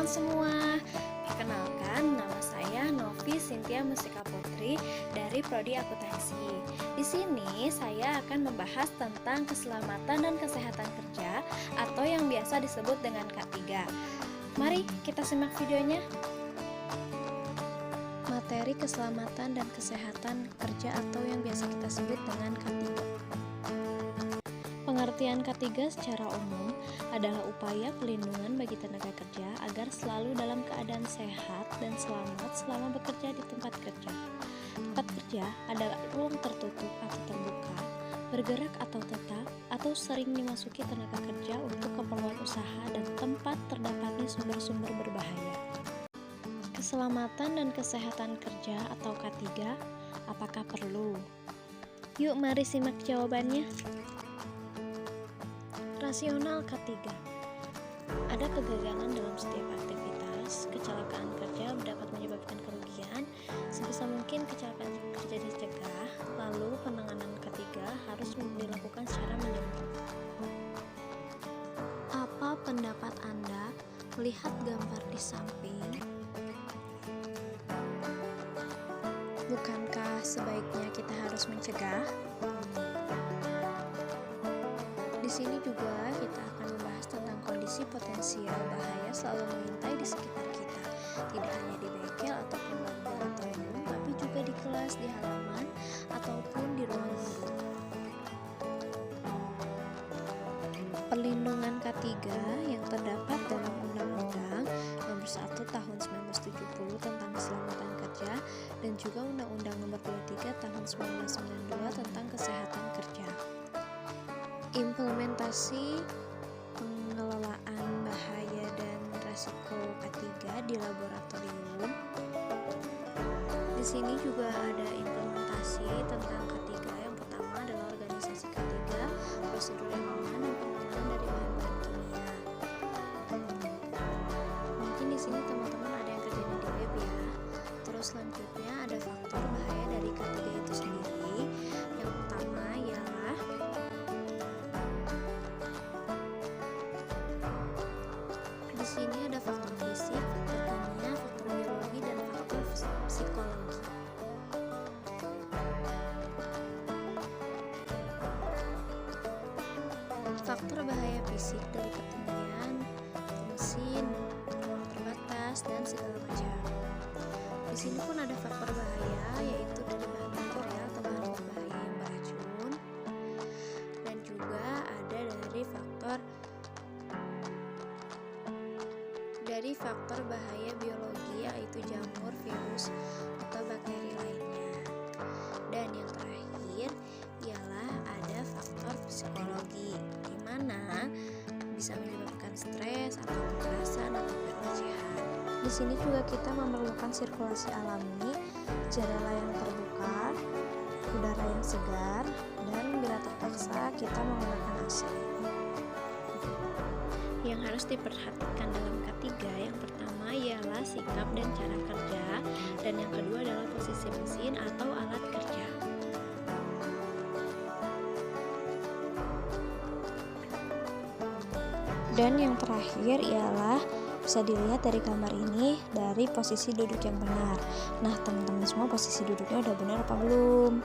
semua. Perkenalkan, nama saya Novi Cynthia Mustika Putri dari Prodi Akuntansi. Di sini saya akan membahas tentang keselamatan dan kesehatan kerja atau yang biasa disebut dengan K3. Mari kita simak videonya. Materi keselamatan dan kesehatan kerja atau yang biasa kita sebut dengan K3. Pengertian K3 secara umum adalah upaya pelindungan bagi tenaga kerja agar selalu dalam keadaan sehat dan selamat selama bekerja di tempat kerja. Tempat kerja adalah ruang tertutup atau terbuka, bergerak atau tetap, atau sering dimasuki tenaga kerja untuk keperluan usaha dan tempat terdapatnya sumber-sumber berbahaya. Keselamatan dan kesehatan kerja atau K3, apakah perlu? Yuk mari simak jawabannya. Rasional K3. Ada kegagalan dalam setiap aktivitas, kecelakaan kerja dapat menyebabkan kerugian, sebisa mungkin kecelakaan kerja dicegah, lalu penanganan K3 harus dilakukan secara menyeluruh. Apa pendapat Anda melihat gambar di samping? Bukankah sebaiknya kita harus mencegah? Di sini juga kita akan membahas tentang kondisi potensial bahaya selalu mengintai di sekitar kita, tidak hanya di bengkel ataupun laboratorium, tapi juga di kelas, di halaman, ataupun di ruang guru. Perlindungan K3 yang terdapat dalam Undang-Undang Nomor 1 Tahun 1970 tentang Keselamatan Kerja dan juga Undang-Undang Nomor 23 Tahun 1992 tentang Kesehatan Kerja. Implementasi pengelolaan bahaya dan risiko K3 di laboratorium. Di sini juga ada implementasi tentang K3. Yang pertama adalah organisasi K3, prosedur yang aman dan pengenalan dari bahan-bahan kimia. Mungkin di sini teman-teman ada yang kerjanya di web ya. Terus selanjutnya ada faktor bahaya dari K3 itu sendiri. Yang pertama ialah di sini ada faktor fisik, faktor kimia, faktor biologi, dan faktor psikologi. Faktor bahaya fisik dari ketinggian, mesin, ruang terbatas, dan segala macam. Di sini pun ada faktor bahaya, yaitu dari bahan material atau bahan berbahaya yang beracun, dan juga ada dari faktor bahaya biologi, yaitu jamur, virus, atau bakteri lainnya. Dan yang terakhir ialah ada faktor psikologi, di mana bisa menyebabkan stres atau kekerasan atau pelecehan. Di sini juga kita memerlukan sirkulasi alami, jendela yang terbuka, udara yang segar, dan bila terpaksa kita menggunakan AC. Yang harus diperhatikan dalam K3 yang pertama ialah sikap dan cara kerja, dan yang kedua adalah posisi mesin atau alat kerja. Dan yang terakhir ialah bisa dilihat dari gambar ini dari posisi duduk yang benar. Nah teman-teman semua, posisi duduknya udah benar apa belum?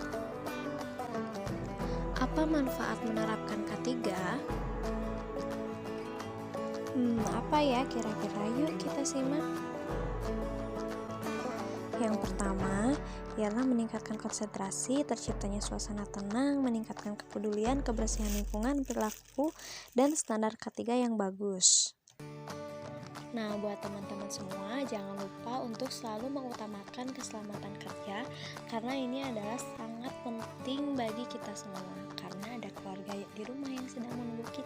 Apa manfaat menerapkan K3? Apa ya kira-kira? Yuk kita simak. Yang pertama ialah meningkatkan konsentrasi, terciptanya suasana tenang, meningkatkan kepedulian, kebersihan lingkungan, perilaku, dan standar K3 yang bagus. Nah, buat teman-teman semua, jangan lupa untuk selalu mengutamakan keselamatan kerja, karena ini adalah sangat penting bagi kita semua, karena ada keluarga di rumah yang sedang menunggu kita.